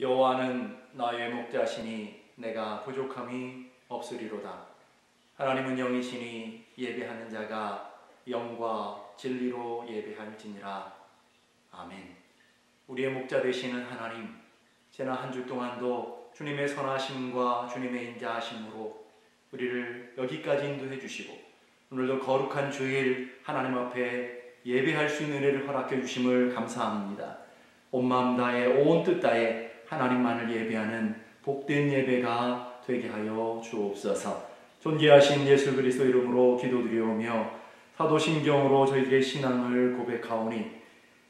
여호와는 나의 목자시니 내가 부족함이 없으리로다. 하나님은 영이시니 예배하는 자가 영과 진리로 예배할지니라. 아멘. 우리의 목자 되시는 하나님, 지난 한 주 동안도 주님의 선하심과 주님의 인자하심으로 우리를 여기까지 인도해 주시고 오늘도 거룩한 주일 하나님 앞에 예배할 수 있는 은혜를 허락해 주심을 감사합니다. 온 마음 다해 온 뜻 다해 하나님만을 예배하는 복된 예배가 되게 하여 주옵소서. 존귀하신 예수 그리스도 이름으로 기도드리오며 사도신경으로 저희들의 신앙을 고백하오니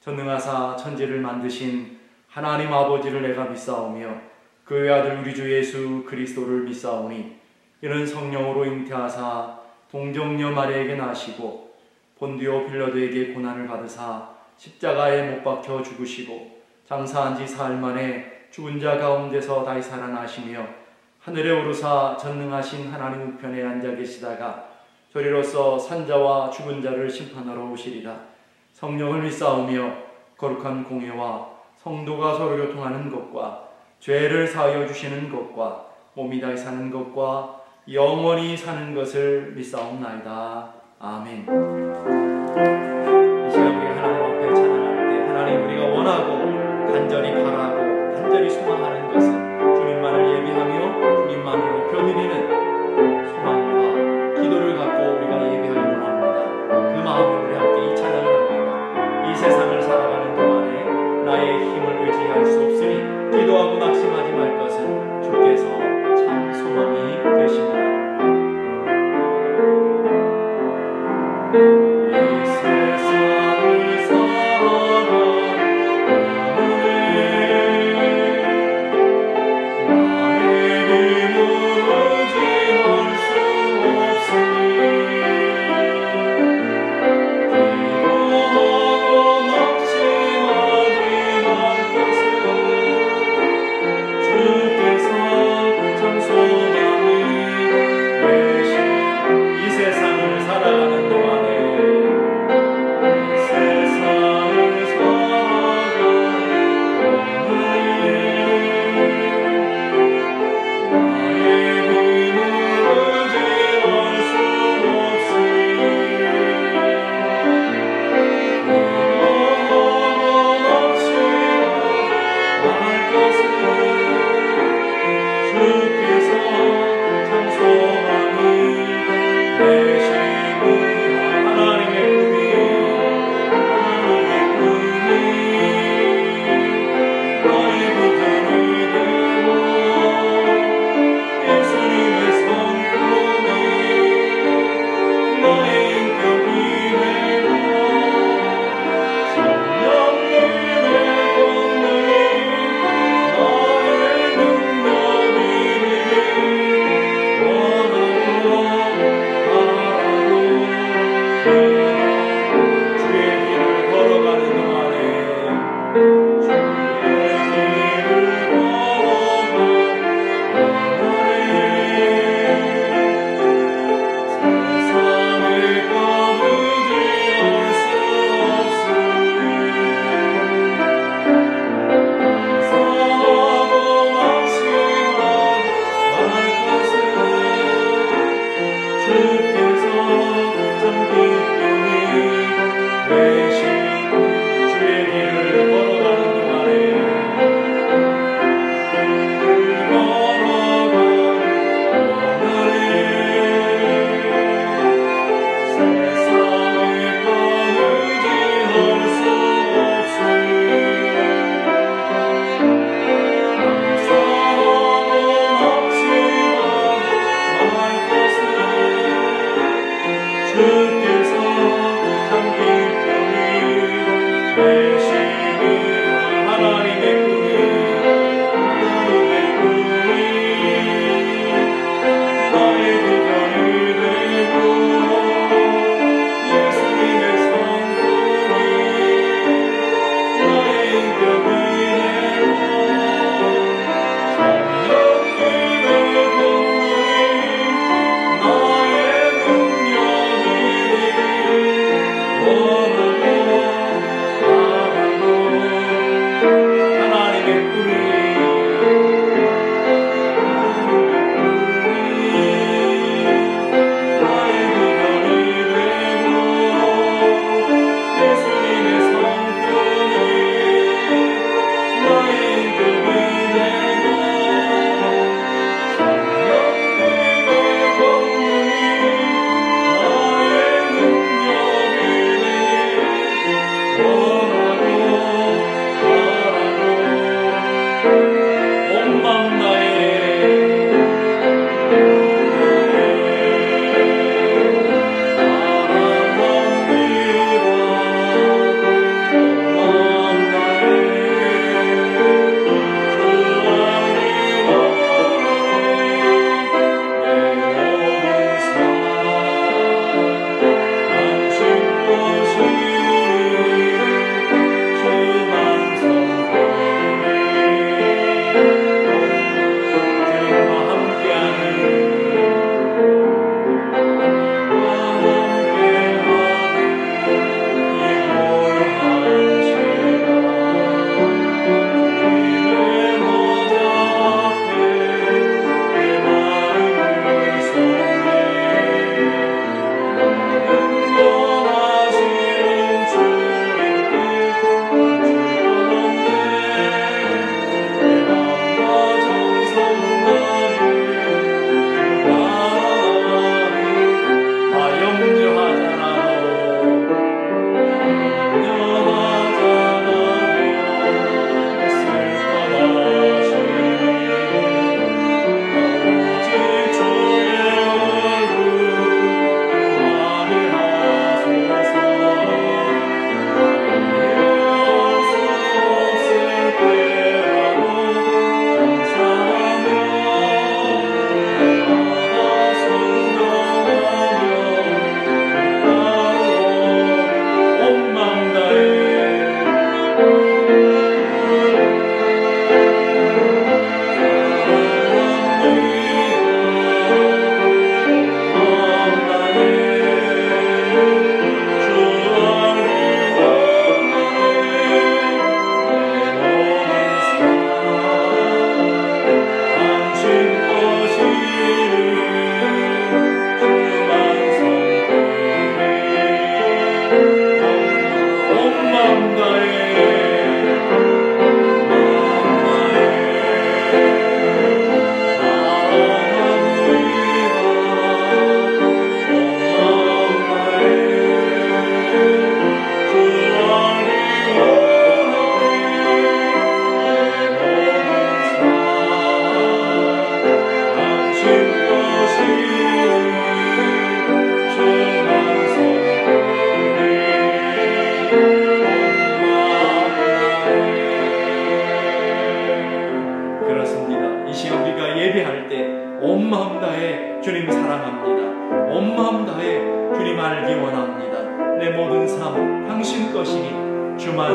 전능하사 천지를 만드신 하나님 아버지를 내가 믿사오며 그의 아들 우리 주 예수 그리스도를 믿사오니 이는 성령으로 잉태하사 동정녀 마리아에게 나시고 본디오 빌라도에게 고난을 받으사 십자가에 못 박혀 죽으시고 장사한 지 사흘 만에 죽은 자 가운데서 다시 살아나시며 하늘에 오르사 전능하신 하나님 우편에 앉아 계시다가 저리로서 산자와 죽은 자를 심판하러 오시리라. 성령을 믿사오며 거룩한 공예와 성도가 서로 교통하는 것과 죄를 사하여 주시는 것과 몸이 다시 사는 것과 영원히 사는 것을 믿사옵나이다. 아멘. 이 시간 우리 하나님 앞에 찬양할 때 하나님 우리가 원하고 간절히 바라고 간절히 소망하는 것은 주님만을 예배하며 주님만을 높여드리는 소망과 기도를 갖고 우리가 예배하기 원합니다. 그 마음으로 우리 함께 이 찬양을 합니다. 이 세상을 살아가는 동안에 나의 힘을 의지할 수 없으니 기도하고 낙심하지 말 것은 주께서 참 소망이 되십니다.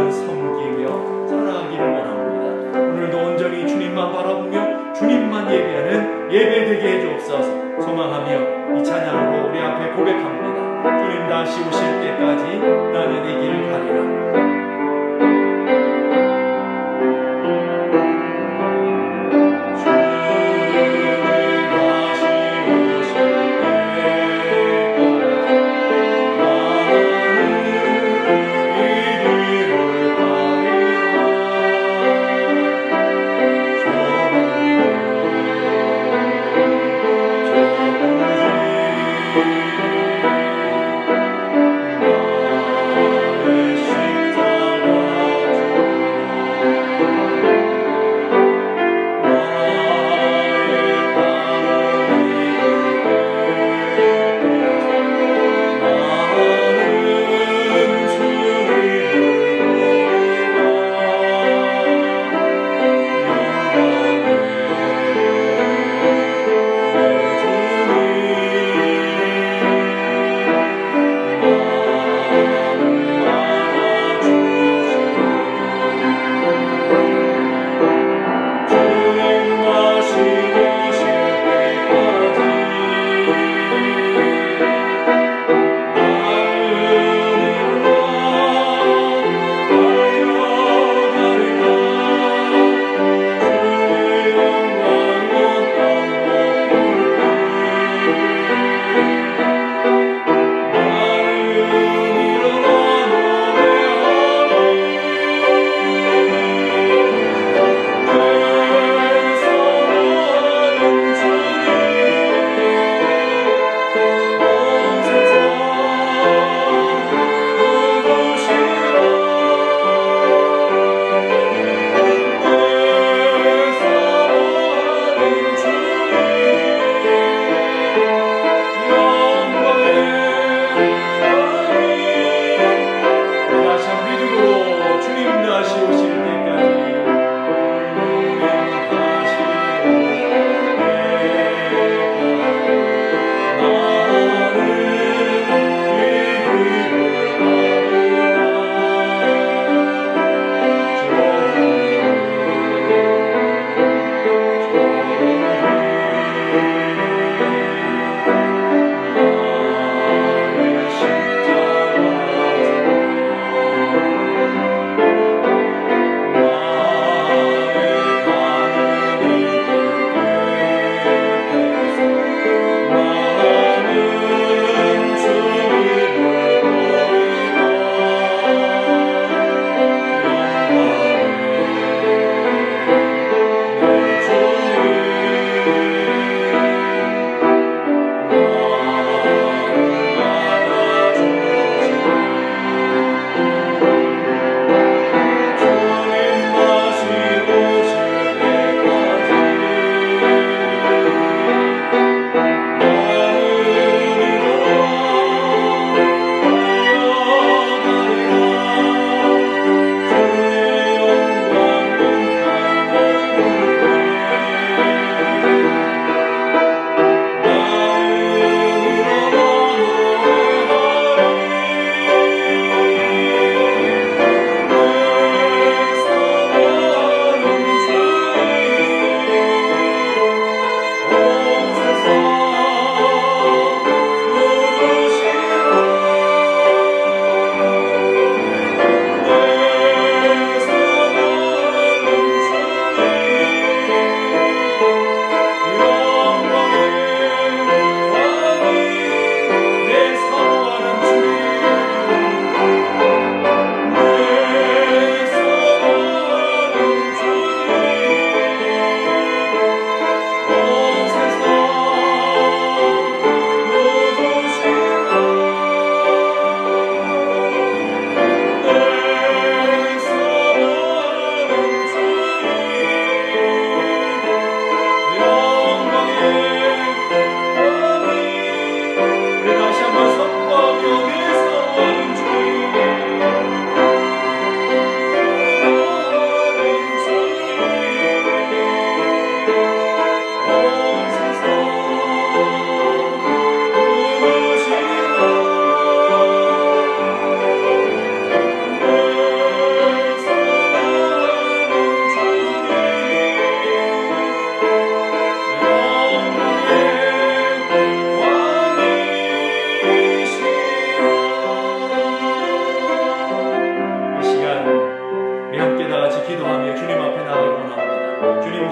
주님만 섬기며 살아가기를 원합니다. 오늘도 온전히 주님만 바라보며 주님만 예배하는 예배 되게 해주옵소서. 소망하며 이 찬양으로 우리 앞에 고백합니다. 주님 다시 오실 때까지 나는 이 길을 가리라. 십자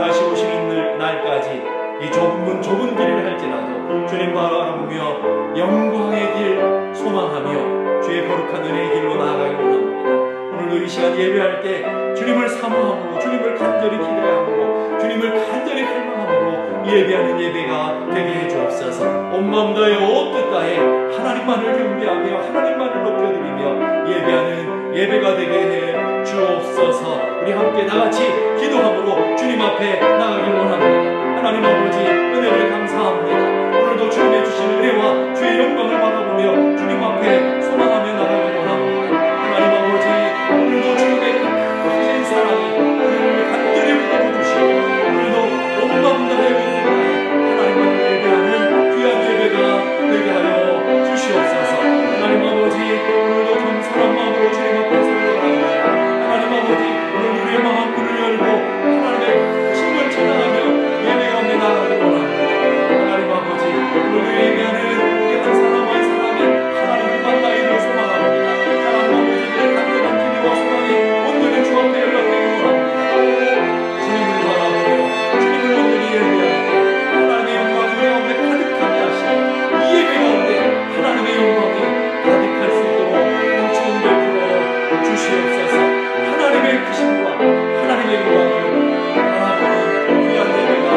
다시 오시는 날까지 이 좁은 길을 할지라도 주님 바라보며 영광의 길 소망하며 주의 거룩한 은혜의 길로 나아가기 원합니다. 오늘도 이 시간 예배할 때 주님을 사모함으로, 주님을 간절히 기대함으로, 주님을 간절히 갈망함으로 예배하는 예배가 되게 해주옵소서. 온 마음 다해 온 뜻 다해 하나님만을 경배하며 하나님만을 높여드리며 예배하는 예배가 되게 해 주옵소서. 우리 함께 다같이 기도함으로 주님 앞에 나가길 원합니다. 하나님 아버지, 은혜를 감사합니다. 오늘도 주님의 주신 은혜와 주의 영광을 바라보며 주님 앞에 소망하며 나가길 원합니다. 하나님 아버지, 오늘도 주님의 크신 사랑이 우리를 간절히 붙들어주시고 오늘도 온 마음 다해 하나님을 예배하는 귀한 예배가 되게 하여 주시옵소서. 하나님 아버지, 오늘도 겸손한 마음으로 주님 앞에 서기를 바랍니다. 하나님 아버지, 오늘 우리의 마음 문을 열고 하나님의 힘을 찬양하며 예배 가운데 나가길 원합니다. 하나님 아버지, 오늘 예배하는 우리 한 사람 한 사람이 하나님을 만나기를 소망합니다. 하나님 아버지, 내 간절한 기대와 소망이 온전히 주 앞에 연락되길 원합니다. 주님을 바라보며 주님을 온전히 예배할 때 하나님의 영광이 우리 가운데 가득하게 하시고 이 예배 가운데 하나님의 영광이 가득할 수 있도록 은총 베풀어 주시옵소서. 하나님의 크심과 하나님의 영광을 바라보는 귀한 예배가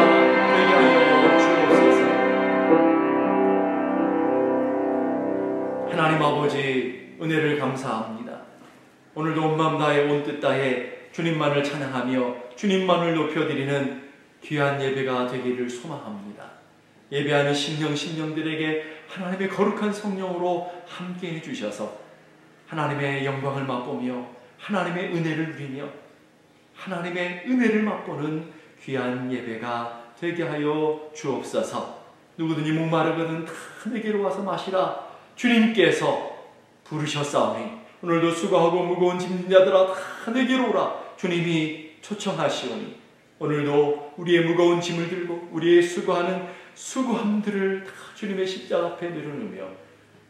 되게 하여 주옵소서. 하나님 아버지, 은혜를 감사합니다. 오늘도 온 마음 다해 온 뜻 다해 주님만을 찬양하며 주님만을 높여드리는 귀한 예배가 되기를 소망합니다. 예배하는 심령들에게 하나님의 거룩한 성령으로 함께해 주셔서 하나님의 영광을 맛보며 하나님의 은혜를 누리며 하나님의 은혜를 맛보는 귀한 예배가 되게 하여 주옵소서. 누구든지 목마르거든 다 내게로 와서 마시라. 주님께서 부르셨사오니 오늘도 수고하고 무거운 짐진 자들아 다 내게로 오라. 주님이 초청하시오니 오늘도 우리의 무거운 짐을 들고 우리의 수고하는 수고함들을 다 주님의 십자가 앞에 내려놓으며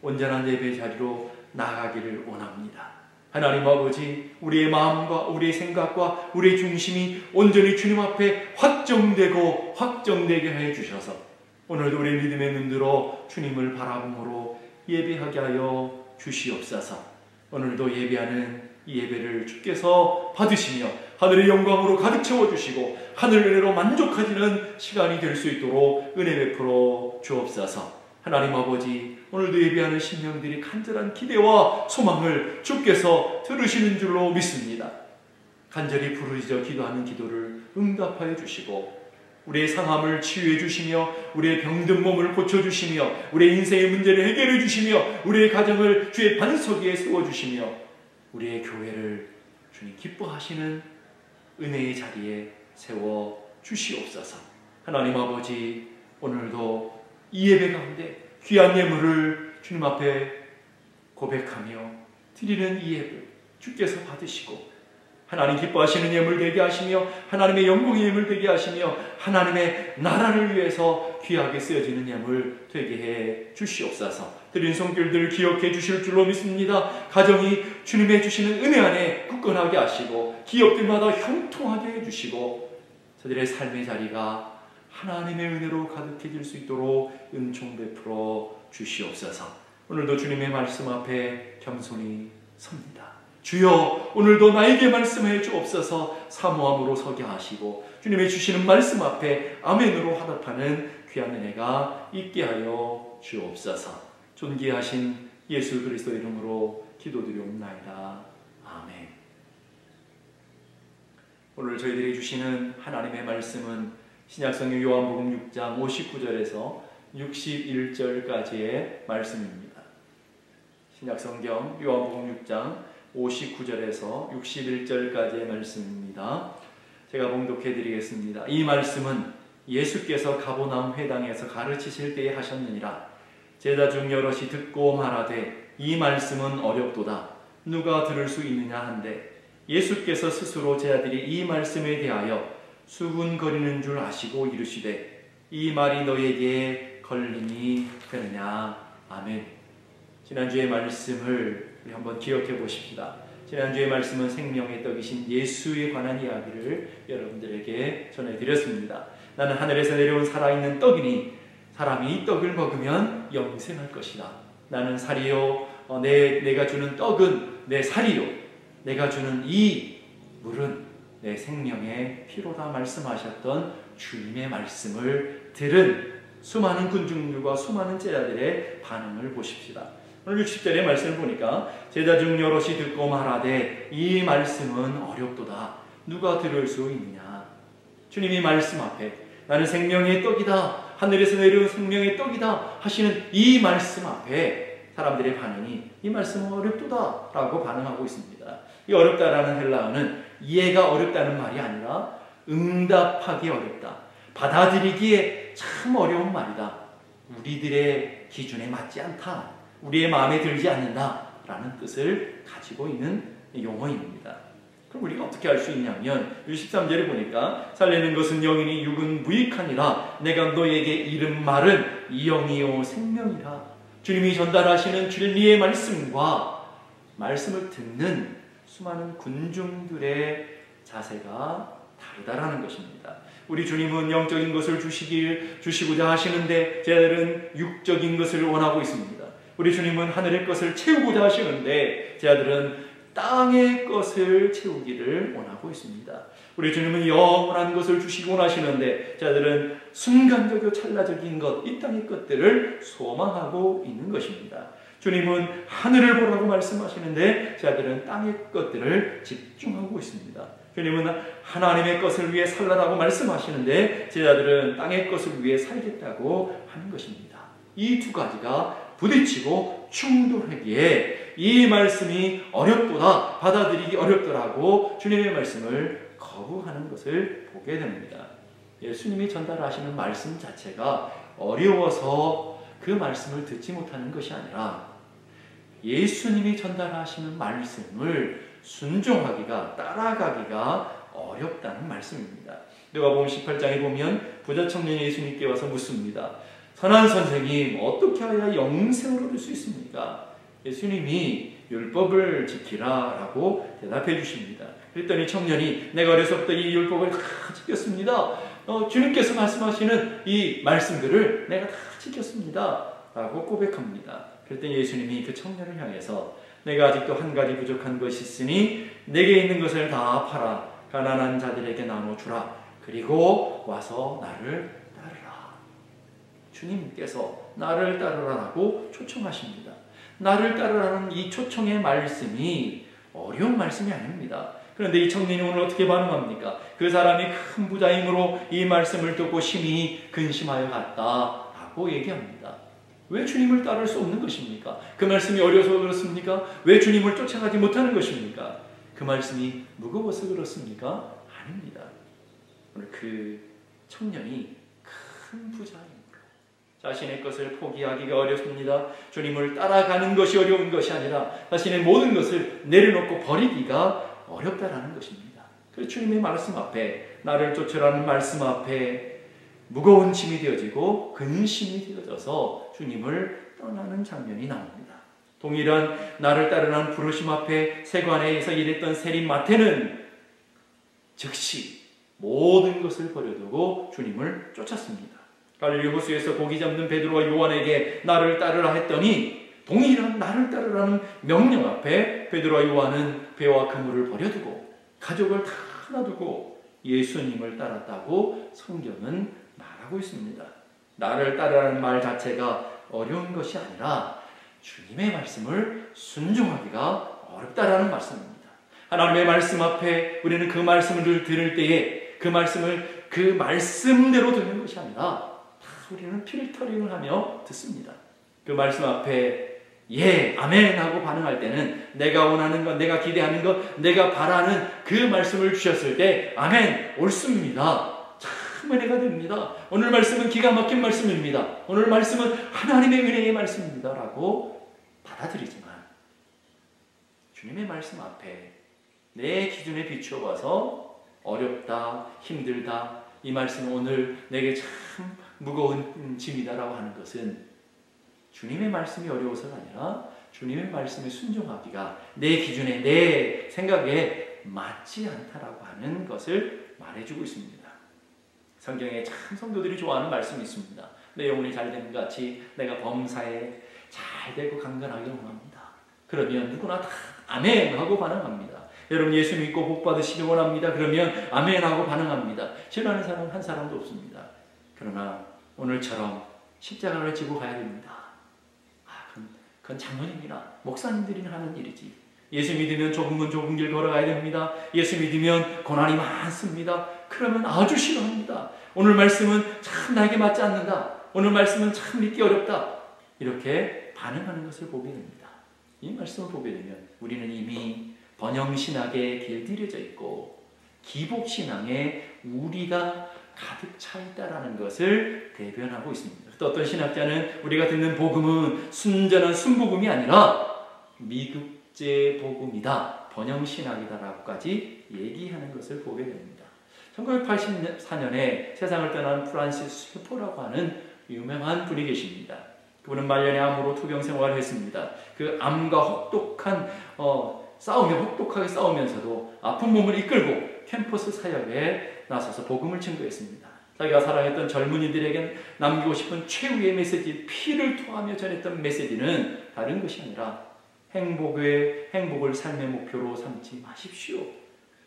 온전한 예배 자리로 나가기를 원합니다. 하나님 아버지, 우리의 마음과 우리의 생각과 우리의 중심이 온전히 주님 앞에 확정되고 확정되게 해 주셔서 오늘도 우리의 믿음의 눈들어 주님을 바라봄으로 예배하게 하여 주시옵소서. 오늘도 예배하는 이 예배를 주께서 받으시며 하늘의 영광으로 가득 채워주시고 하늘 은혜로 만족하시는 시간이 될 수 있도록 은혜 베풀어 주옵소서. 하나님 아버지, 오늘도 예배하는 심령들이 간절한 기대와 소망을 주께서 들으시는 줄로 믿습니다. 간절히 부르짖어 기도하는 기도를 응답하여 주시고 우리의 상함을 치유해 주시며 우리의 병든 몸을 고쳐주시며 우리의 인생의 문제를 해결해 주시며 우리의 가정을 주의 반석 위에 세워주시며 우리의 교회를 주님 기뻐하시는 은혜의 자리에 세워 주시옵소서. 하나님 아버지, 오늘도 이 예배 가운데 귀한 예물을 주님 앞에 고백하며 드리는 이 예배 주께서 받으시고 하나님 기뻐하시는 예물 되게 하시며 하나님의 영광의 예물 되게 하시며 하나님의 나라를 위해서 귀하게 쓰여지는 예물 되게 해 주시옵소서. 드린 손길들 기억해 주실 줄로 믿습니다. 가정이 주님의 주시는 은혜 안에 굳건하게 하시고 기업들마다 형통하게 해주시고 저들의 삶의 자리가 하나님의 은혜로 가득해질 수 있도록 은총 베풀어 주시옵소서. 오늘도 주님의 말씀 앞에 겸손히 섭니다. 주여, 오늘도 나에게 말씀해 주옵소서. 사모함으로 서게 하시고 주님의 주시는 말씀 앞에 아멘으로 화답하는 귀한 은혜가 있게 하여 주옵소서. 존귀하신 예수 그리스도 이름으로 기도드리옵나이다. 아멘. 오늘 저희들이 주시는 하나님의 말씀은 신약성경 요한복음 6장 59절에서 61절까지의 말씀입니다. 신약성경 요한복음 6장 59절에서 61절까지의 말씀입니다. 제가 봉독해 드리겠습니다. 이 말씀은 예수께서 가버나움 회당에서 가르치실 때에 하셨느니라. 제자 중 여럿이 듣고 말하되 이 말씀은 어렵도다. 누가 들을 수 있느냐 한데 예수께서 스스로 제자들이 이 말씀에 대하여 수군거리는 줄 아시고 이르시되 이 말이 너에게 걸림이 되느냐. 아멘. 지난주의 말씀을 우리 한번 기억해 보십시다. 지난주의 말씀은 생명의 떡이신 예수에 관한 이야기를 여러분들에게 전해드렸습니다. 나는 하늘에서 내려온 살아있는 떡이니 사람이 이 떡을 먹으면 영생할 것이다. 나는 살이요, 내가 주는 떡은 내 살이요, 내가 주는 이 물은 내 생명의 피로다 말씀하셨던 주님의 말씀을 들은 수많은 군중들과 수많은 제자들의 반응을 보십시다. 오늘 60절의 말씀을 보니까 제자 중 여럿이 듣고 말하되 이 말씀은 어렵도다. 누가 들을 수 있느냐. 주님이 말씀 앞에 나는 생명의 떡이다, 하늘에서 내려온 생명의 떡이다 하시는 이 말씀 앞에 사람들의 반응이 이 말씀은 어렵도다 라고 반응하고 있습니다. 이 어렵다라는 헬라어는 이해가 어렵다는 말이 아니라 응답하기 어렵다, 받아들이기에 참 어려운 말이다, 우리들의 기준에 맞지 않다, 우리의 마음에 들지 않는다 라는 뜻을 가지고 있는 용어입니다. 그럼 우리가 어떻게 알 수 있냐면 13절에 보니까 살리는 것은 영이니 육은 무익하니라. 내가 너에게 이른 말은 영이요 생명이라. 주님이 전달하시는 진리의 말씀과 말씀을 듣는 수많은 군중들의 자세가 다르다라는 것입니다. 우리 주님은 영적인 것을 주시고자 하시는데 제자들은 육적인 것을 원하고 있습니다. 우리 주님은 하늘의 것을 채우고자 하시는데 제자들은 땅의 것을 채우기를 원하고 있습니다. 우리 주님은 영원한 것을 주시곤 하시는데 자들은 순간적이고 찰나적인 것, 이 땅의 것들을 소망하고 있는 것입니다. 주님은 하늘을 보라고 말씀하시는데 자들은 땅의 것들을 집중하고 있습니다. 주님은 하나님의 것을 위해 살라라고 말씀하시는데 제자들은 땅의 것을 위해 살겠다고 하는 것입니다. 이 두 가지가 부딪히고 충돌하기에 이 말씀이 어렵도다, 받아들이기 어렵더라고 주님의 말씀을 거부하는 것을 보게 됩니다. 예수님이 전달하시는 말씀 자체가 어려워서 그 말씀을 듣지 못하는 것이 아니라 예수님이 전달하시는 말씀을 순종하기가, 따라가기가 어렵다는 말씀입니다. 누가복음 18장에 보면 부자 청년이 예수님께 와서 묻습니다. 선한 선생님, 어떻게 하여야 영생을 얻을 수 있습니까? 예수님이 율법을 지키라 라고 대답해 주십니다. 그랬더니 청년이 내가 어려서부터 이 율법을 다 지켰습니다. 주님께서 말씀하시는 이 말씀들을 내가 다 지켰습니다 라고 고백합니다. 그랬더니 예수님이 그 청년을 향해서 내가 아직도 한 가지 부족한 것이 있으니 내게 있는 것을 다 팔아 가난한 자들에게 나눠주라. 그리고 와서 나를 따르라. 주님께서 나를 따르라라고 초청하십니다. 나를 따르라는 이 초청의 말씀이 어려운 말씀이 아닙니다. 그런데 이 청년이 오늘 어떻게 반응합니까? 그 사람이 큰 부자이므로 이 말씀을 듣고 심히 근심하여 갔다라고 얘기합니다. 왜 주님을 따를 수 없는 것입니까? 그 말씀이 어려서 그렇습니까? 왜 주님을 쫓아가지 못하는 것입니까? 그 말씀이 무거워서 그렇습니까? 아닙니다. 오늘 그 청년이 큰 부자입니다. 자신의 것을 포기하기가 어렵습니다. 주님을 따라가는 것이 어려운 것이 아니라 자신의 모든 것을 내려놓고 버리기가 어렵다라는 것입니다. 그래서 주님의 말씀 앞에, 나를 쫓으라는 말씀 앞에 무거운 짐이 되어지고 근심이 되어져서 주님을 떠나는 장면이 나옵니다. 동일한 나를 따르라는 부르심 앞에 세관에서 일했던 세리 마태는 즉시 모든 것을 버려두고 주님을 쫓았습니다. 갈릴리 호수에서 고기 잡는 베드로와 요한에게 나를 따르라 했더니 동일한 나를 따르라는 명령 앞에 베드로와 요한은 배와 그물을 버려두고 가족을 다 놔두고 예수님을 따랐다고 성경은 말하고 있습니다. 나를 따르라는 말 자체가 어려운 것이 아니라 주님의 말씀을 순종하기가 어렵다라는 말씀입니다. 하나님의 말씀 앞에 우리는 그 말씀을 들을 때에 그 말씀을 그 말씀대로 듣는 것이 아니라 우리는 필터링을 하며 듣습니다. 그 말씀 앞에 예, 아멘 하고 반응할 때는 내가 원하는 것, 내가 기대하는 것, 내가 바라는 그 말씀을 주셨을 때 아멘, 옳습니다. 참 은혜가 됩니다. 오늘 말씀은 기가 막힌 말씀입니다. 오늘 말씀은 하나님의 은혜의 말씀입니다 라고 받아들이지만 주님의 말씀 앞에 내 기준에 비추어 봐서 어렵다, 힘들다, 이 말씀은 오늘 내게 참 무거운 짐이다라고 하는 것은 주님의 말씀이 어려워서가 아니라 주님의 말씀에 순종하기가 내 기준에 내 생각에 맞지 않다라고 하는 것을 말해주고 있습니다. 성경에 참 성도들이 좋아하는 말씀이 있습니다. 내 영혼이 잘되는 것 같이 내가 범사에 잘되고 강건하기를 원합니다. 그러면 누구나 다 아멘 하고 반응합니다. 여러분 예수 믿고 복 받으시길 원합니다. 그러면 아멘 하고 반응합니다. 싫어하는 사람 한 사람도 없습니다. 그러나 오늘처럼 십자가를 지고 가야 됩니다. 그건 장로님이나 목사님들이 하는 일이지. 예수 믿으면 좁은 길 걸어가야 됩니다. 예수 믿으면 고난이 많습니다. 그러면 아주 싫어합니다. 오늘 말씀은 참 나에게 맞지 않는다. 오늘 말씀은 참 믿기 어렵다. 이렇게 반응하는 것을 보게 됩니다. 이 말씀을 보게 되면 우리는 이미 번영신학에 길들여져 있고 기복신앙에 우리가 가득 차 있다는 것을 대변하고 있습니다. 또 어떤 신학자는 우리가 듣는 복음은 순전한 순복음이 아니라 미국제 복음이다, 번영신학이다라고까지 얘기하는 것을 보게 됩니다. 1984년에 세상을 떠난 프란시스 셰퍼라고 하는 유명한 분이 계십니다. 그분은 말년에 암으로 투병 생활을 했습니다. 그 암과 혹독하게 싸우면서도 아픈 몸을 이끌고 캠퍼스 사역에 나서서 복음을 증거했습니다. 자기가 사랑했던 젊은이들에게 남기고 싶은 최후의 메시지, 피를 토하며 전했던 메시지는 다른 것이 아니라 행복을 삶의 목표로 삼지 마십시오.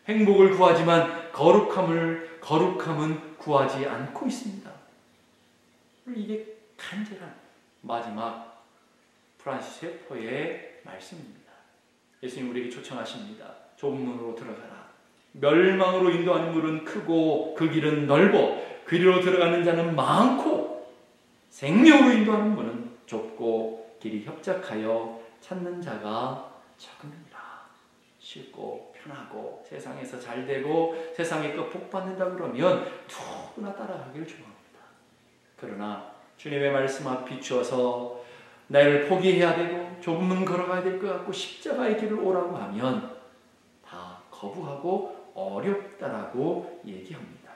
행복을 구하지만 거룩함은 구하지 않고 있습니다. 이게 간절한 마지막 프란시스 셰퍼의 말씀입니다. 예수님 우리에게 초청하십니다. 좁은 문으로 들어가라. 멸망으로 인도하는 문은 크고 그 길은 넓어 그리로 들어가는 자는 많고 생명으로 인도하는 문은 좁고 길이 협착하여 찾는 자가 적음이라. 쉽고 편하고 세상에서 잘되고 세상의 것 복받는다 그러면 누구나 따라가기를 좋아합니다. 그러나 주님의 말씀 앞 비추어서 나를 포기해야 되고 좁은 문 걸어가야 될 것 같고 십자가의 길을 오라고 하면 다 거부하고 어렵다라고 얘기합니다.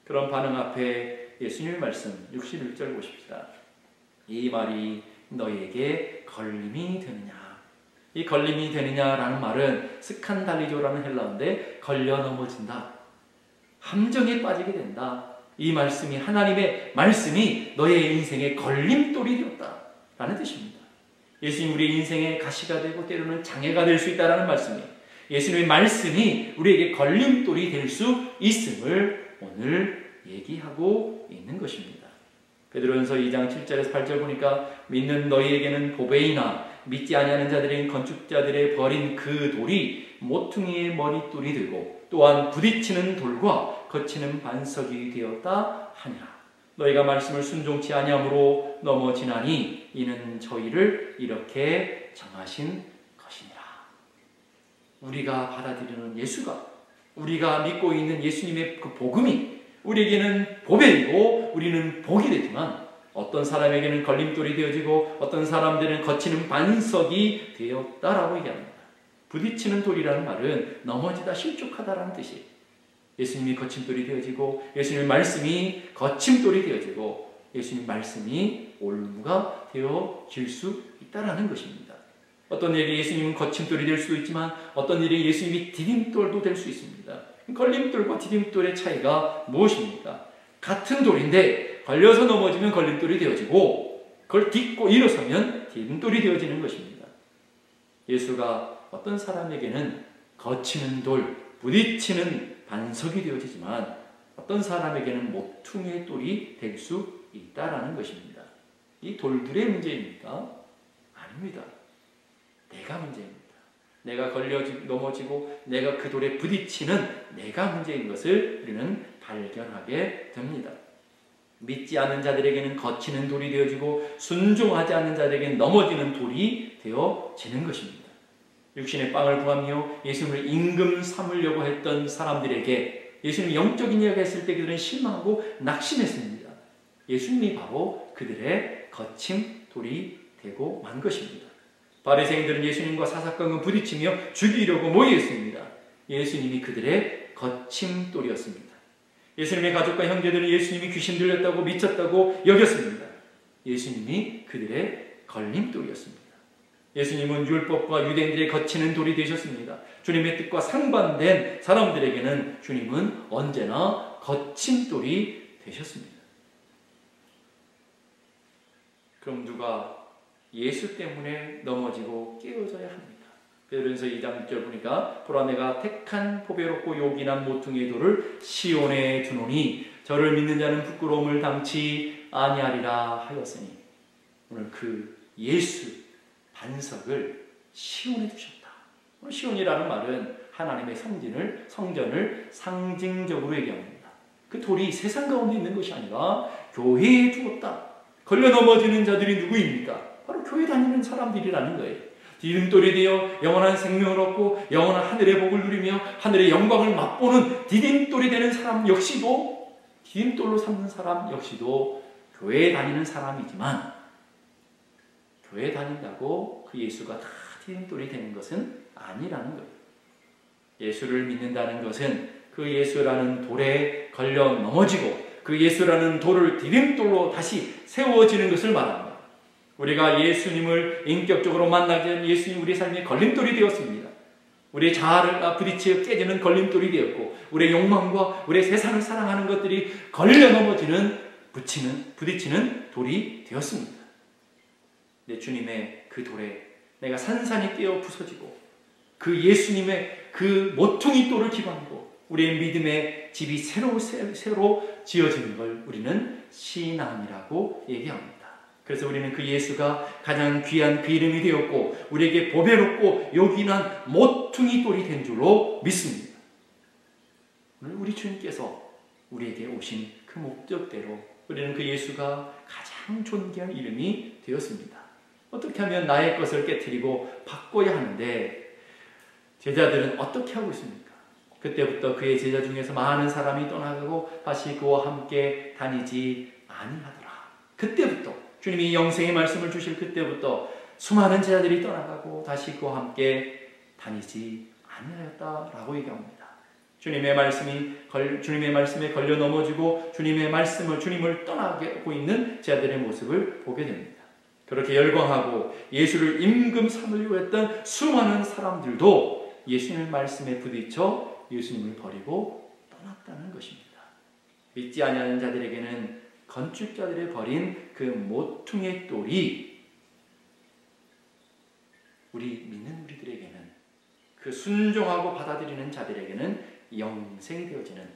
그런 반응 앞에 예수님의 말씀 61절 보십시다. 이 말이 너희에게 걸림이 되느냐. 이 걸림이 되느냐라는 말은 스칸달리조라는 헬라어인데 걸려 넘어진다. 함정에 빠지게 된다. 이 말씀이 하나님의 말씀이 너의 인생의 걸림돌이 되었다 라는 뜻입니다. 예수님 우리의 인생의 가시가 되고 때로는 장애가 될 수 있다는 말씀이 예수님의 말씀이 우리에게 걸림돌이 될 수 있음을 오늘 얘기하고 있는 것입니다. 베드로전서 2장 7절에서 8절 보니까 믿는 너희에게는 보배이나 믿지 아니하는 자들인 건축자들의 버린 그 돌이 모퉁이의 머릿돌이 되고 또한 부딪히는 돌과 거치는 반석이 되었다 하니라. 너희가 말씀을 순종치 아니함으로 넘어지나니 이는 저희를 이렇게 정하신 것이니라. 우리가 받아들이는 예수가 우리가 믿고 있는 예수님의 그 복음이 우리에게는 보배이고 우리는 복이 되지만 어떤 사람에게는 걸림돌이 되어지고 어떤 사람들은 거치는 반석이 되었다라고 얘기합니다. 부딪히는 돌이라는 말은 넘어지다 실족하다라는 뜻이에요. 예수님이 거침돌이 되어지고 예수님의 말씀이 거침돌이 되어지고 예수님 말씀이 올무가 되어질 수 있다라는 것입니다. 어떤 일이 예수님은 거침돌이 될 수도 있지만 어떤 일이 예수님이 디딤돌도 될 수 있습니다. 걸림돌과 디딤돌의 차이가 무엇입니까? 같은 돌인데 걸려서 넘어지면 걸림돌이 되어지고 그걸 딛고 일어서면 디딤돌이 되어지는 것입니다. 예수가 어떤 사람에게는 거치는 돌, 부딪히는 반석이 되어지지만 어떤 사람에게는 모퉁이의 돌이 될 수 있다라는 것입니다. 이 돌들의 문제입니까? 아닙니다. 내가 문제입니다. 내가 넘어지고 내가 그 돌에 부딪히는 내가 문제인 것을 우리는 발견하게 됩니다. 믿지 않는 자들에게는 거치는 돌이 되어지고 순종하지 않는 자들에게는 넘어지는 돌이 되어지는 것입니다. 육신의 빵을 구하며 예수님을 임금 삼으려고 했던 사람들에게 예수님이 영적인 이야기 했을 때 그들은 실망하고 낙심했습니다. 예수님이 바로 그들의 거친 돌이 되고 만 것입니다. 바리새인들은 예수님과 사사건건 부딪히며 죽이려고 모였습니다. 예수님이 그들의 거침돌이었습니다. 예수님의 가족과 형제들은 예수님이 귀신 들렸다고 미쳤다고 여겼습니다. 예수님이 그들의 걸림돌이었습니다. 예수님은 율법과 유대인들의 거치는 돌이 되셨습니다. 주님의 뜻과 상반된 사람들에게는 주님은 언제나 거친 돌이 되셨습니다. 그럼 누가 예수 때문에 넘어지고 깨어져야 합니다. 베드로전서 2장 6절 보니까 보라 내가 택한 보배롭고 요긴한 모퉁이의 돌을 시온에 두노니 저를 믿는 자는 부끄러움을 당치 아니하리라 하였으니, 오늘 그 예수 반석을 시온에 두셨다. 시온이라는 말은 하나님의 성전을 상징적으로 얘기합니다. 그 돌이 세상 가운데 있는 것이 아니라 교회에 두었다. 걸려 넘어지는 자들이 누구입니까? 바로 교회 다니는 사람들이라는 거예요. 디딤돌이 되어 영원한 생명을 얻고 영원한 하늘의 복을 누리며 하늘의 영광을 맛보는 디딤돌이 되는 사람 역시도, 디딤돌로 삼는 사람 역시도 교회에 다니는 사람이지만, 교회에 다닌다고 그 예수가 다 디딤돌이 되는 것은 아니라는 거예요. 예수를 믿는다는 것은 그 예수라는 돌에 걸려 넘어지고 그 예수라는 돌을 디딤돌로 다시 세워지는 것을 말합니다. 우리가 예수님을 인격적으로 만나기 전 예수님 우리 삶의 걸림돌이 되었습니다. 우리의 자아를 부딪혀 깨지는 걸림돌이 되었고, 우리의 욕망과 우리의 세상을 사랑하는 것들이 걸려 넘어지는 부딪히는 돌이 되었습니다. 내 주님의 그 돌에 내가 산산이 깨어 부서지고 그 예수님의 그 모퉁이 돌을 기반으로 우리의 믿음의 집이 새로 지어지는 걸 우리는 신앙이라고 얘기합니다. 그래서 우리는 그 예수가 가장 귀한 그 이름이 되었고 우리에게 보배롭고 요긴한 모퉁이 돌이 된 줄로 믿습니다. 오늘 우리 주님께서 우리에게 오신 그 목적대로 우리는 그 예수가 가장 존귀한 이름이 되었습니다. 어떻게 하면 나의 것을 깨트리고 바꿔야 하는데 제자들은 어떻게 하고 있습니까? 그때부터 그의 제자 중에서 많은 사람이 떠나가고 다시 그와 함께 다니지 아니하더라. 그때부터 주님이 영생의 말씀을 주실 그때부터 수많은 제자들이 떠나가고 다시 그와 함께 다니지 아니하였다라고 얘기합니다. 주님의 말씀에 걸려 넘어지고 주님을 떠나고 있는 제자들의 모습을 보게 됩니다. 그렇게 열광하고 예수를 임금 삼으려고 했던 수많은 사람들도 예수님의 말씀에 부딪혀 예수님을 버리고 떠났다는 것입니다. 믿지 아니하는 자들에게는 건축자들이 버린 그 모퉁이의 돌이 우리 믿는 우리들에게는, 그 순종하고 받아들이는 자들에게는 영생이 되어지는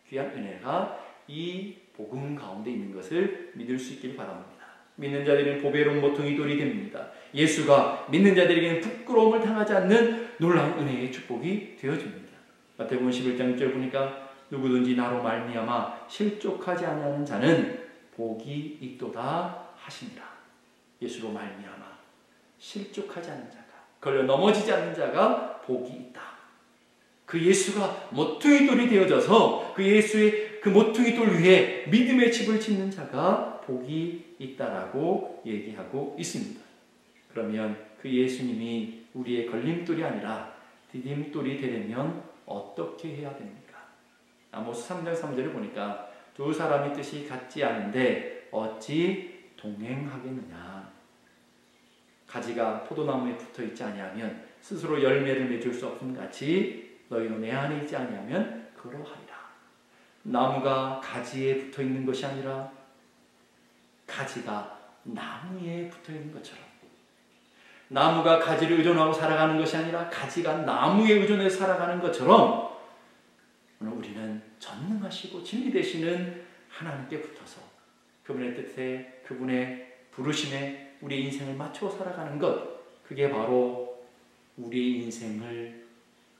귀한 은혜가 이 복음 가운데 있는 것을 믿을 수 있길 바랍니다. 믿는 자들에게는 보배로운 모퉁이 돌이 됩니다. 예수가 믿는 자들에게는 부끄러움을 당하지 않는 놀라운 은혜의 축복이 되어집니다. 마태복음 11장 1절 보니까 누구든지 나로 말미암아 실족하지 아니하는 자는 복이 있도다 하시니라. 예수로 말미암아 실족하지 않는 자가, 걸려 넘어지지 않는 자가 복이 있다. 그 예수가 모퉁이 돌이 되어져서 그 예수의 그 모퉁이 돌 위에 믿음의 집을 짓는 자가 복이 있다라고 얘기하고 있습니다. 그러면 그 예수님이 우리의 걸림돌이 아니라 디딤돌이 되려면 어떻게 해야 됩니까? 아모스 3장 3절을 보니까 두 사람이 뜻이 같지 않은데 어찌 동행하겠느냐. 가지가 포도나무에 붙어있지 아니하면 스스로 열매를 맺을 수 없음 같이 너희도 내 안에 있지 아니하면 그러하리라. 나무가 가지에 붙어있는 것이 아니라 가지가 나무에 붙어있는 것처럼, 나무가 가지를 의존하고 살아가는 것이 아니라 가지가 나무에 의존해서 살아가는 것처럼 오늘 우리는 전능하시고 진리 되시는 하나님께 붙어서 그분의 뜻에, 그분의 부르심에 우리 인생을 맞춰 살아가는 것, 그게 바로 우리 인생을,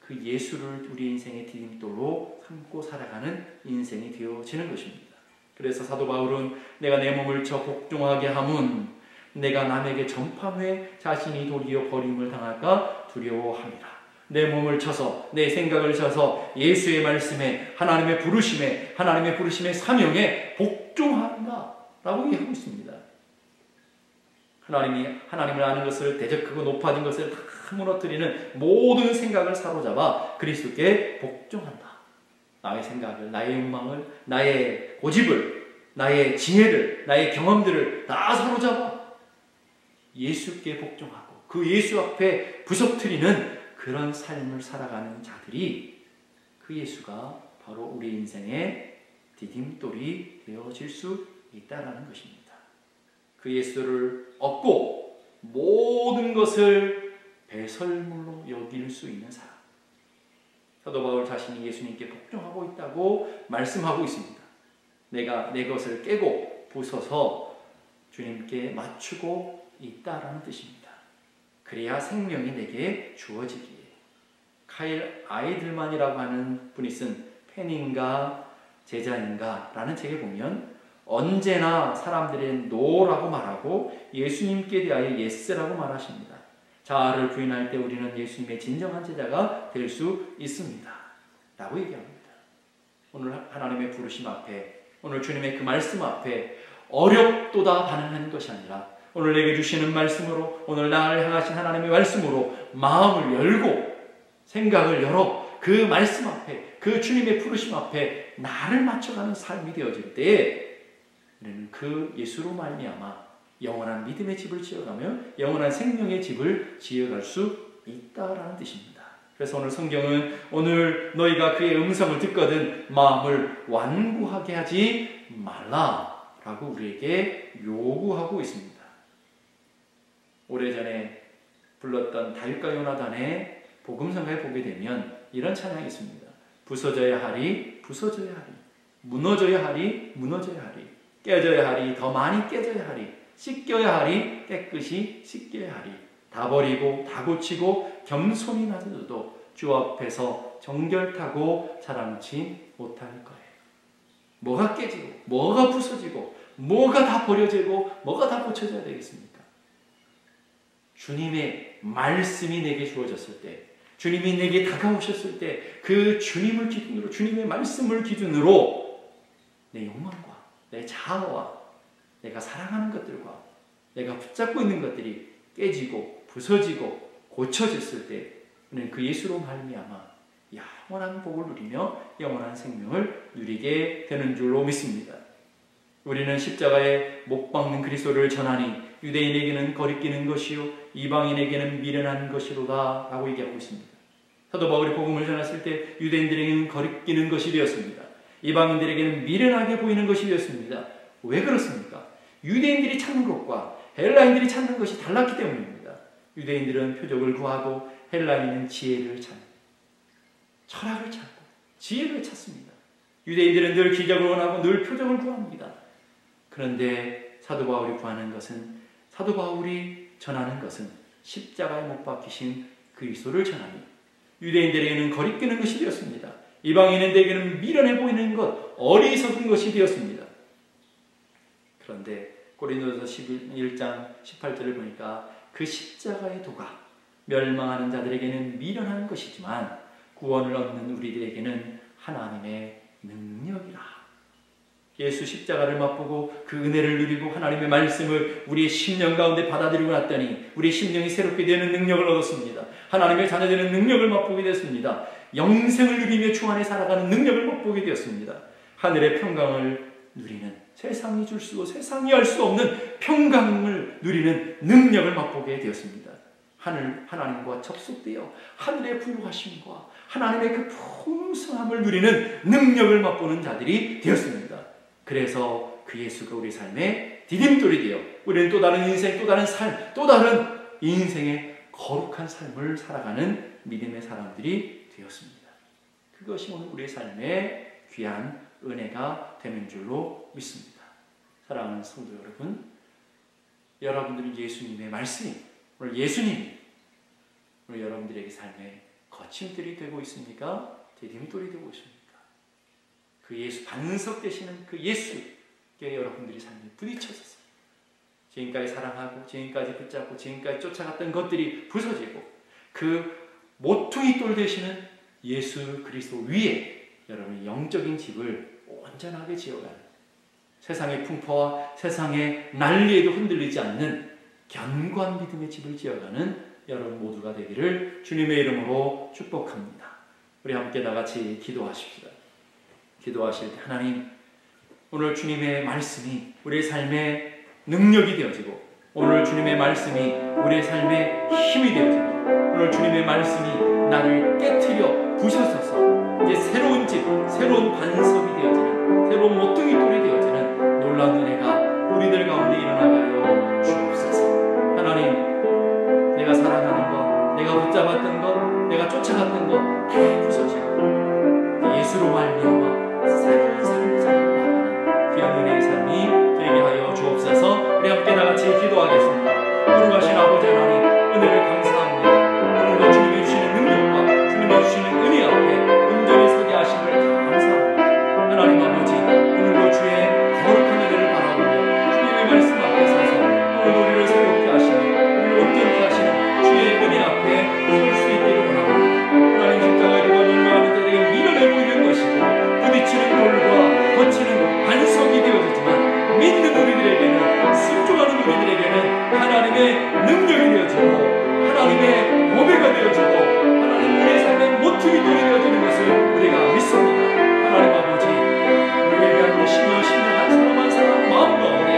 그 예수를 우리 인생의 디딤돌로 삼고 살아가는 인생이 되어지는 것입니다. 그래서 사도 바울은 내가 내 몸을 쳐 복종하게 함은 내가 남에게 전파해 자신이 도리어 버림을 당할까 두려워함이라. 내 몸을 쳐서, 내 생각을 쳐서 예수의 말씀에, 하나님의 부르심의 사명에 복종한다 라고 얘기하고 있습니다. 하나님을 아는 것을, 대적하고 높아진 것을 다 무너뜨리는 모든 생각을 사로잡아 그리스도께 복종한다. 나의 생각을, 나의 욕망을, 나의 고집을, 나의 지혜를, 나의 경험들을 다 사로잡아 예수께 복종하고 그 예수 앞에 부서뜨리는 그런 삶을 살아가는 자들이 그 예수가 바로 우리 인생의 디딤돌이 되어질 수 있다라는 것입니다. 그 예수를 얻고 모든 것을 배설물로 여길 수 있는 사람. 사도 바울 자신이 예수님께 복종하고 있다고 말씀하고 있습니다. 내가 내 것을 깨고 부숴서 주님께 맞추고 있다라는 뜻입니다. 그래야 생명이 내게 주어지기에. 카일 아이들만이라고 하는 분이 쓴 팬인가 제자인가 라는 책에 보면 언제나 사람들의 노라고 말하고 예수님께 대하여 예스라고 말하십니다. 자아를 부인할 때 우리는 예수님의 진정한 제자가 될 수 있습니다 라고 얘기합니다. 오늘 하나님의 부르심 앞에, 오늘 주님의 그 말씀 앞에 어렵도다 반응하는 것이 아니라 오늘 내게 주시는 말씀으로, 오늘 나를 향하신 하나님의 말씀으로 마음을 열고 생각을 열어 그 말씀 앞에, 그 주님의 부르심 앞에 나를 맞춰가는 삶이 되어질 때 우리는 그 예수로 말미암아 영원한 믿음의 집을 지어가며 영원한 생명의 집을 지어갈 수 있다라는 뜻입니다. 그래서 오늘 성경은 오늘 너희가 그의 음성을 듣거든 마음을 완고하게 하지 말라라고 우리에게 요구하고 있습니다. 오래전에 불렀던 다윗과 요나단의 복음성가에 보게 되면 이런 찬양이 있습니다. 부서져야 하리, 부서져야 하리. 무너져야 하리, 무너져야 하리. 깨져야 하리, 더 많이 깨져야 하리. 씻겨야 하리, 깨끗이 씻겨야 하리. 다 버리고 다 고치고 겸손히 낮아져도 주 앞에서 정결타고 자랑치 못할 거예요. 뭐가 깨지고 뭐가 부서지고 뭐가 다 버려지고 뭐가 다 고쳐져야 되겠습니까? 주님의 말씀이 내게 주어졌을 때, 주님이 내게 다가오셨을 때 그 주님을 기준으로, 주님의 말씀을 기준으로 내 욕망과 내 자아와 내가 사랑하는 것들과 내가 붙잡고 있는 것들이 깨지고 부서지고 고쳐졌을 때 우리는 그 예수로 말미암아 영원한 복을 누리며 영원한 생명을 누리게 되는 줄로 믿습니다. 우리는 십자가에 못 박는 그리스도를 전하니 유대인에게는 거리끼는 것이요 이방인에게는 미련한 것이로다 라고 얘기하고 있습니다. 사도 바울이 복음을 전했을 때 유대인들에게는 거리끼는 것이 되었습니다. 이방인들에게는 미련하게 보이는 것이 되었습니다. 왜 그렇습니까? 유대인들이 찾는 것과 헬라인들이 찾는 것이 달랐기 때문입니다. 유대인들은 표적을 구하고 헬라인은 지혜를 찾고 철학을 찾고 지혜를 찾습니다. 유대인들은 늘 기적을 원하고 늘 표적을 구합니다. 그런데 사도 바울이 구하는 것은, 사도 바울이 전하는 것은 십자가에 못 박히신 그리스도를 전하니 유대인들에게는 거리끼는 것이 되었습니다. 이방인들에게는 미련해 보이는 것, 어리석은 것이 되었습니다. 그런데 고린도서 11장 18절을 보니까 그 십자가의 도가 멸망하는 자들에게는 미련한 것이지만 구원을 얻는 우리들에게는 하나님의 능력이라. 예수 십자가를 맛보고 그 은혜를 누리고 하나님의 말씀을 우리의 심령 가운데 받아들이고 났더니 우리의 심령이 새롭게 되는 능력을 얻었습니다. 하나님의 자녀되는 능력을 맛보게 되었습니다. 영생을 누리며 주 안에 살아가는 능력을 맛보게 되었습니다. 하늘의 평강을 누리는, 세상이 줄 수, 세상이 할 수 없는 평강을 누리는 능력을 맛보게 되었습니다. 하나님과 접속되어 하늘의 부유하심과 하나님의 그 풍성함을 누리는 능력을 맛보는 자들이 되었습니다. 그래서 그 예수가 우리 삶의 디딤돌이 되어 우리는 또 다른 인생, 또 다른 삶, 또 다른 인생의 거룩한 삶을 살아가는 믿음의 사람들이 되었습니다. 그것이 오늘 우리의 삶의 귀한 은혜가 되는 줄로 믿습니다. 사랑하는 성도 여러분, 여러분들은 예수님의 말씀이, 오늘 예수님이 오늘 여러분들에게 삶의 거침들이 되고 있습니까? 디딤돌이 되고 있습니까? 그 예수, 반석 되시는 그 예수께 여러분들이 삶에 부딪혀졌어요. 지금까지 사랑하고 지금까지 붙잡고 지금까지 쫓아갔던 것들이 부서지고 그 모퉁이 돌 되시는 예수 그리스도 위에 여러분의 영적인 집을 온전하게 지어가는, 세상의 풍파와 세상의 난리에도 흔들리지 않는 견고한 믿음의 집을 지어가는 여러분 모두가 되기를 주님의 이름으로 축복합니다. 우리 함께 다같이 기도하십시다. 기도하실 때 하나님, 오늘 주님의 말씀이 우리의 삶의 능력이 되어지고 오늘 주님의 말씀이 우리의 삶에 힘이 되어지고 오늘 주님의 말씀이 나를 깨트려 부셔서서 이제 새로운 집, 새로운 반석이 되어지는 새로운 모퉁이 돌이 되어지는 놀라운 은혜가 우리들 가운데 일어나게 하여 주옵소서. 하나님, 내가 사랑하는 것, 내가 붙잡았던 것, 내가 쫓아갔던 것 다 부서지고 예수로 말미암아 새로운 삶을 살고 나가는 귀한 은혜의 삶이 되게 하여 주옵소서. 우리 함께 다같이 기도하겠습니다. 거룩하신 아버지 하나님, 은혜를 감사합니다. 오늘도 주님이 주시는 능력과 주님이 주시는 은혜 앞에 온전히 서게 하심을 감사합니다. 하나님 아버지, 오늘도 주의 거룩한 은혜를 바라보며 주님의 말씀 앞에 서서 오늘 우리를 새롭게 하시는, 우리를 온전케 하시는 주의 은혜 앞에 설 수 있기를 원합니다. 하나님, 십자가의 도가 멸망하는 자들에게 미련해 보이는 것이고 부딪히는 돌과 거치는 반석이 되어지지만 믿는 우리들에게는, 순종하는 우리들에게는 하나님의 능력이 되어지고 하나님의 보배가 되어지고 하나님 우리의 삶의 모퉁이 돌이 되어지는 것을 우리가 믿습니다. 하나님 아버지, 우리를 위한 열심히 한 사람 한 사람 마음 가운데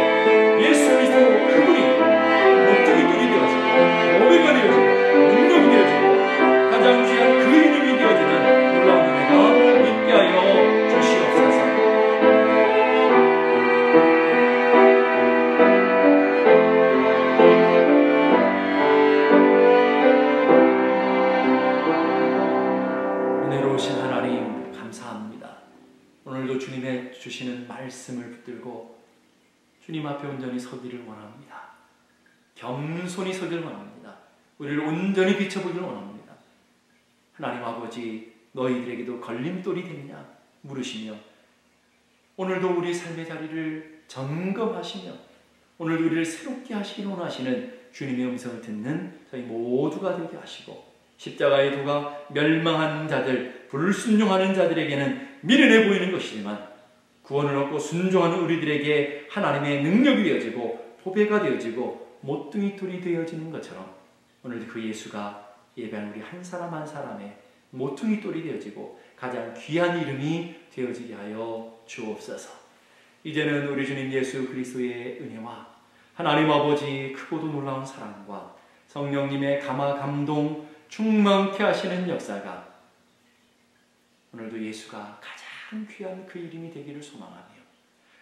예수 그리스도 그분이 모퉁이 돌이 되어지고 보배가 되어지고 능력이 되어지고 가장 귀한 그 이름이 되어지는 놀라운 은혜가 있게 하여 주시옵소서. 은혜로우신 하나님, 감사합니다. 오늘도 주님의 주시는 말씀을 붙들고 주님 앞에 온전히 서기를 원합니다. 겸손히 서기를 원합니다. 우리를 온전히 비춰보기를 원합니다. 하나님 아버지, 너희들에게도 걸림돌이 되느냐 물으시며 오늘도 우리 삶의 자리를 점검하시며 오늘도 우리를 새롭게 하시기를 원하시는 주님의 음성을 듣는 저희 모두가 되게 하시고 십자가의 도가 멸망한 자들, 불순종하는 자들에게는 미련해 보이는 것이지만 구원을 얻고 순종하는 우리들에게 하나님의 능력이 되어지고 보배가 되어지고 모퉁이 돌이 되어지는 것처럼 오늘도 그 예수가 예배한 우리 한 사람 한 사람의 모퉁이 돌이 되어지고 가장 귀한 이름이 되어지게 하여 주옵소서. 이제는 우리 주님 예수 그리스도의 은혜와 하나님 아버지 크고도 놀라운 사랑과 성령님의 감화 감동 충만케 하시는 역사가 오늘도 예수가 가장 귀한 그 이름이 되기를 소망하며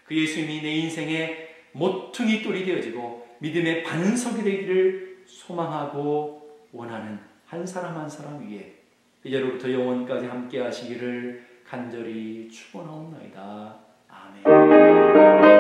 그 예수님이 내 인생의 모퉁이 돌이 되어지고 믿음의 반석이 되기를 소망하고 원하는 한 사람 한 사람 위에 이제로부터 영원까지 함께 하시기를 간절히 축원하옵나이다. 아멘.